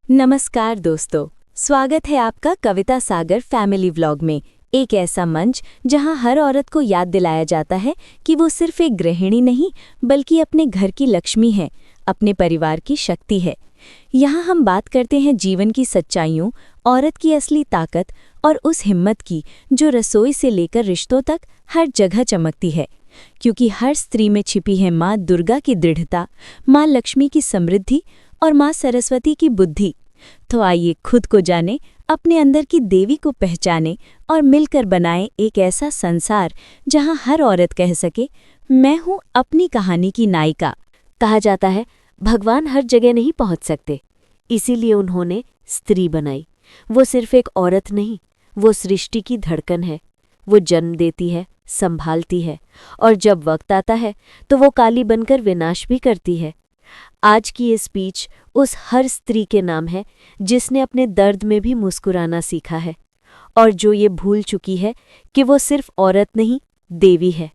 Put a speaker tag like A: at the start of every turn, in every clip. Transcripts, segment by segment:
A: नमस्कार दोस्तों, स्वागत है आपका कविता सागर फैमिली व्लॉग में। एक ऐसा मंच जहां हर औरत को याद दिलाया जाता है कि वो सिर्फ एक गृहिणी नहीं बल्कि अपने घर की लक्ष्मी है, अपने परिवार की शक्ति है। यहाँ हम बात करते हैं जीवन की सच्चाइयों, औरत की असली ताकत और उस हिम्मत की जो रसोई से लेकर रिश्तों तक हर जगह चमकती है। क्योंकि हर स्त्री में छिपी है माँ दुर्गा की दृढ़ता, माँ लक्ष्मी की समृद्धि और माँ सरस्वती की बुद्धि। तो आइए खुद को जाने, अपने अंदर की देवी को पहचाने और मिलकर बनाएं एक ऐसा संसार जहां हर औरत कह सके, मैं हूं अपनी कहानी की नायिका।
B: कहा जाता है भगवान हर जगह नहीं पहुंच सकते, इसीलिए उन्होंने स्त्री बनाई। वो सिर्फ एक औरत नहीं, वो सृष्टि की धड़कन है। वो जन्म देती है, संभालती है और जब वक्त आता है तो वो काली बनकर विनाश भी करती है। आज की ये स्पीच उस हर स्त्री के नाम है जिसने अपने दर्द में भी मुस्कुराना सीखा है और जो ये भूल चुकी है कि वो सिर्फ औरत नहीं, देवी है।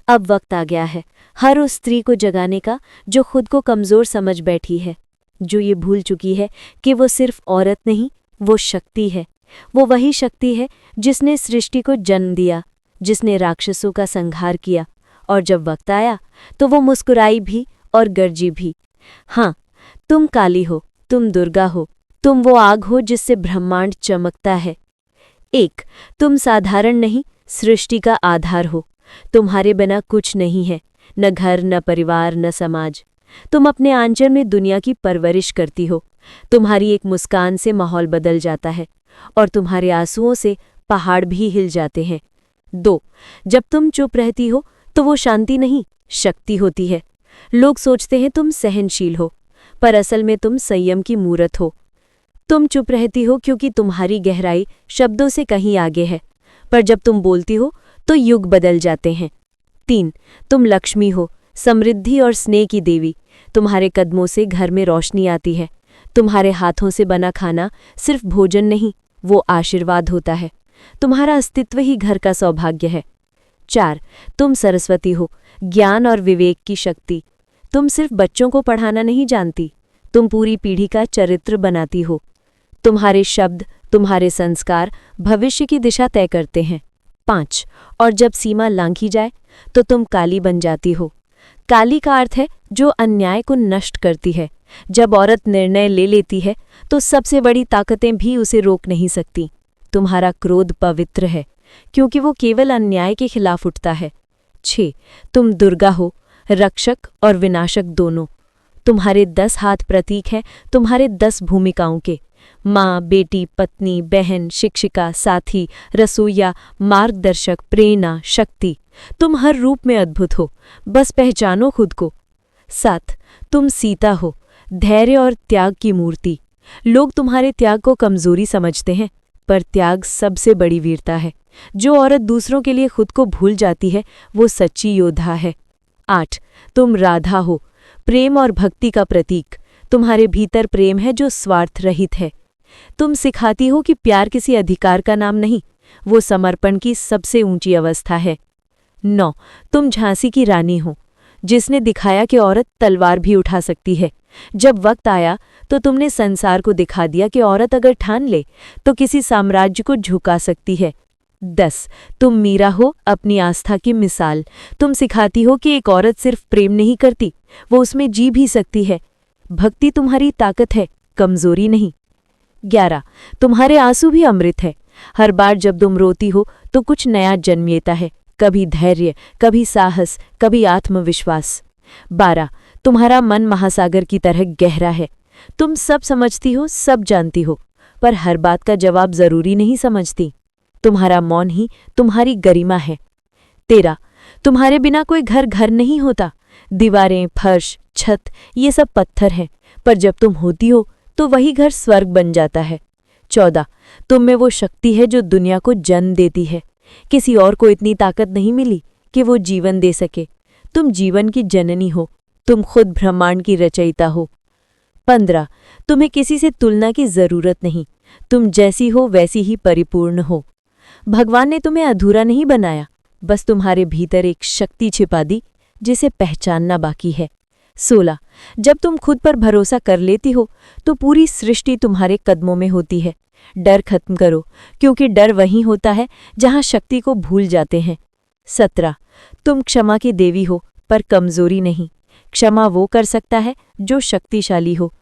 B: अब वक्त आ गया है हर उस स्त्री को जगाने का जो खुद को कमज़ोर समझ बैठी है, जो ये भूल चुकी है कि वो सिर्फ औरत नहीं, वो शक्ति है। वो वही शक्ति है जिसने सृष्टि को जन्म दिया, जिसने राक्षसों का संहार किया और जब वक्त आया तो वो मुस्कुराई भी और गरजी भी। हाँ, तुम काली हो, तुम दुर्गा हो, तुम वो आग हो जिससे ब्रह्मांड चमकता है। एक, तुम साधारण नहीं, सृष्टि का आधार हो। तुम्हारे बिना कुछ नहीं है, न घर, न परिवार, न समाज। तुम अपने आंचल में दुनिया की परवरिश करती हो। तुम्हारी एक मुस्कान से माहौल बदल जाता है और तुम्हारे आंसुओं से पहाड़ भी हिल जाते हैं। दो, जब तुम चुप रहती हो तो वो शांति नहीं, शक्ति होती है। लोग सोचते हैं तुम सहनशील हो, पर असल में तुम संयम की मूरत हो। तुम चुप रहती हो क्योंकि तुम्हारी गहराई शब्दों से कहीं आगे है, पर जब तुम बोलती हो तो युग बदल जाते हैं। तीन, तुम लक्ष्मी हो, समृद्धि और स्नेह की देवी। तुम्हारे कदमों से घर में रोशनी आती है। तुम्हारे हाथों से बना खाना सिर्फ भोजन नहीं, वो आशीर्वाद होता है। तुम्हारा अस्तित्व ही घर का सौभाग्य है। चार, तुम सरस्वती हो, ज्ञान और विवेक की शक्ति। तुम सिर्फ बच्चों को पढ़ाना नहीं जानती, तुम पूरी पीढ़ी का चरित्र बनाती हो। तुम्हारे शब्द, तुम्हारे संस्कार भविष्य की दिशा तय करते हैं। पाँच, और जब सीमा लांघी जाए तो तुम काली बन जाती हो। काली का अर्थ है जो अन्याय को नष्ट करती है। जब औरत निर्णय ले लेती है तो सबसे बड़ी ताकतें भी उसे रोक नहीं सकती। तुम्हारा क्रोध पवित्र है क्योंकि वो केवल अन्याय के खिलाफ उठता है। 6, तुम दुर्गा हो, रक्षक और विनाशक दोनों। तुम्हारे 10 हाथ प्रतीक हैं तुम्हारे 10 भूमिकाओं के, माँ, बेटी, पत्नी, बहन, शिक्षिका, साथी, रसोइया, मार्गदर्शक, प्रेरणा, शक्ति। तुम हर रूप में अद्भुत हो, बस पहचानो खुद को। 7, तुम सीता हो, धैर्य और त्याग की मूर्ति। लोग तुम्हारे त्याग को कमजोरी समझते हैं, पर त्याग सबसे बड़ी वीरता है। जो औरत दूसरों के लिए खुद को भूल जाती है वो सच्ची योद्धा है। 8, तुम राधा हो, प्रेम और भक्ति का प्रतीक। तुम्हारे भीतर प्रेम है जो स्वार्थ रहित है। तुम सिखाती हो कि प्यार किसी अधिकार का नाम नहीं, वो समर्पण की सबसे ऊंची अवस्था है। 9, तुम झांसी की रानी हो, जिसने दिखाया कि औरत तलवार भी उठा सकती है। जब वक्त आया तो तुमने संसार को दिखा दिया कि औरत अगर ठान ले तो किसी साम्राज्य को झुका सकती है। 10, तुम मीरा हो, अपनी आस्था की मिसाल। तुम सिखाती हो कि एक औरत सिर्फ प्रेम नहीं करती, वो उसमें जी भी सकती है। भक्ति तुम्हारी ताकत है, कमजोरी नहीं। 11, तुम्हारे आंसू भी अमृत है। हर बार जब तुम रोती हो तो कुछ नया जन्म लेता है, कभी धैर्य, कभी साहस, कभी आत्मविश्वास। 12, तुम्हारा मन महासागर की तरह गहरा है। तुम सब समझती हो, सब जानती हो, पर हर बात का जवाब जरूरी नहीं समझती। तुम्हारा मौन ही तुम्हारी गरिमा है। 13, तुम्हारे बिना कोई घर घर नहीं होता। दीवारें, फर्श, छत ये सब पत्थर हैं, पर जब तुम होती हो तो वही घर स्वर्ग बन जाता है। 14, तुम में वो शक्ति है जो दुनिया को जन्म देती है। किसी और को इतनी ताकत नहीं मिली कि वो जीवन दे सके। तुम जीवन की जननी हो, तुम खुद ब्रह्मांड की रचयिता हो। 15, तुम्हें किसी से तुलना की जरूरत नहीं, तुम जैसी हो वैसी ही परिपूर्ण हो। भगवान ने तुम्हें अधूरा नहीं बनाया, बस तुम्हारे भीतर एक शक्ति छिपा दी जिसे पहचानना बाकी है।
A: 16 जब तुम खुद पर भरोसा कर लेती हो तो पूरी सृष्टि तुम्हारे कदमों में होती है। डर खत्म करो, क्योंकि डर वहीं होता है जहां शक्ति को भूल जाते हैं। 17 तुम क्षमा की देवी हो, पर कमजोरी नहीं। क्षमा वो कर सकता है जो शक्तिशाली हो।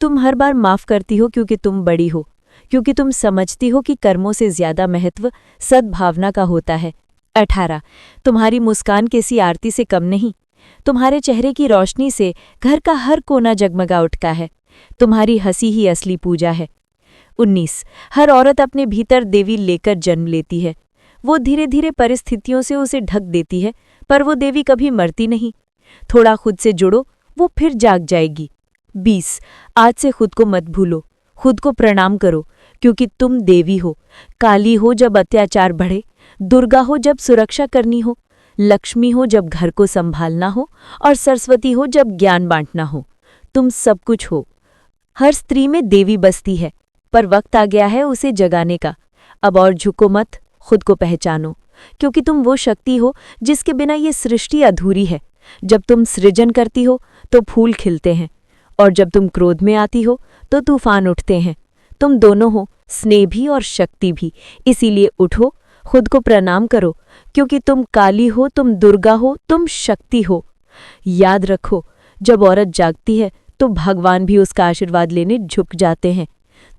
A: तुम हर बार माफ करती हो क्योंकि तुम बड़ी हो, क्योंकि तुम समझती हो कि कर्मों से ज्यादा महत्व सद्भावना का होता है। 18 तुम्हारी मुस्कान किसी आरती से कम नहीं। तुम्हारे चेहरे की रोशनी से घर का हर कोना जगमगा उठता है। तुम्हारी हंसी ही असली पूजा है। 19 हर औरत अपने भीतर देवी लेकर जन्म लेती है। वो धीरे धीरे परिस्थितियों से उसे ढक देती है, पर वो देवी कभी मरती नहीं। थोड़ा खुद से जुड़ो, वो फिर जाग जाएगी। 20 आज से खुद को मत भूलो, खुद को प्रणाम करो, क्योंकि तुम देवी हो। काली हो जब अत्याचार बढ़े, दुर्गा हो जब सुरक्षा करनी हो, लक्ष्मी हो जब घर को संभालना हो, और सरस्वती हो जब ज्ञान बांटना हो। तुम सब कुछ हो। हर स्त्री में देवी बसती है, पर वक्त आ गया है उसे जगाने का। अब और झुको मत, खुद को पहचानो, क्योंकि तुम वो शक्ति हो जिसके बिना ये सृष्टि अधूरी है। जब तुम सृजन करती हो तो फूल खिलते हैं, और जब तुम क्रोध में आती हो तो तूफान उठते हैं। तुम दोनों हो, स्नेह भी और शक्ति भी। इसीलिए उठो, खुद को प्रणाम करो, क्योंकि तुम काली हो, तुम दुर्गा हो, तुम शक्ति हो। याद रखो, जब औरत जागती है तो भगवान भी उसका आशीर्वाद लेने झुक जाते हैं।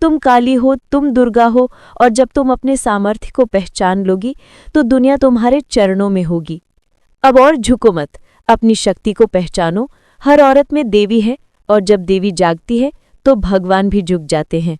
A: तुम काली हो, तुम दुर्गा हो, और जब तुम अपने सामर्थ्य को पहचान लोगी तो दुनिया तुम्हारे चरणों में होगी। अब और झुको मत, अपनी शक्ति को पहचानो। हर औरत में देवी है, और जब देवी जागती है तो भगवान भी झुक जाते हैं।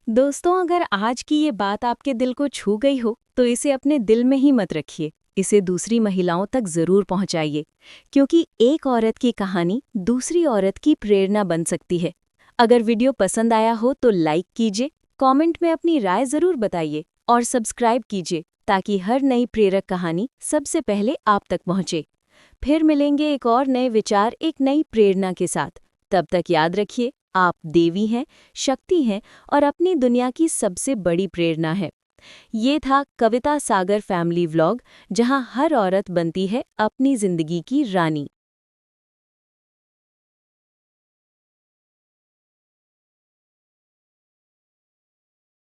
C: दोस्तों, अगर आज की ये बात आपके दिल को छू गई हो तो इसे अपने दिल में ही मत रखिए, इसे दूसरी महिलाओं तक जरूर पहुंचाइए, क्योंकि एक औरत की कहानी दूसरी औरत की प्रेरणा बन सकती है। अगर वीडियो पसंद आया हो तो लाइक कीजिए, कमेंट में अपनी राय जरूर बताइए और सब्सक्राइब कीजिए, ताकि हर नई प्रेरक कहानी सबसे पहले आप तक पहुंचे। फिर मिलेंगे एक और नए विचार, एक नई प्रेरणा के साथ। तब तक याद रखिए, आप देवी हैं, शक्ति हैं, और अपनी दुनिया की सबसे बड़ी प्रेरणा है। ये था कविता सागर फैमिली व्लॉग, जहां हर औरत बनती है अपनी जिंदगी की रानी।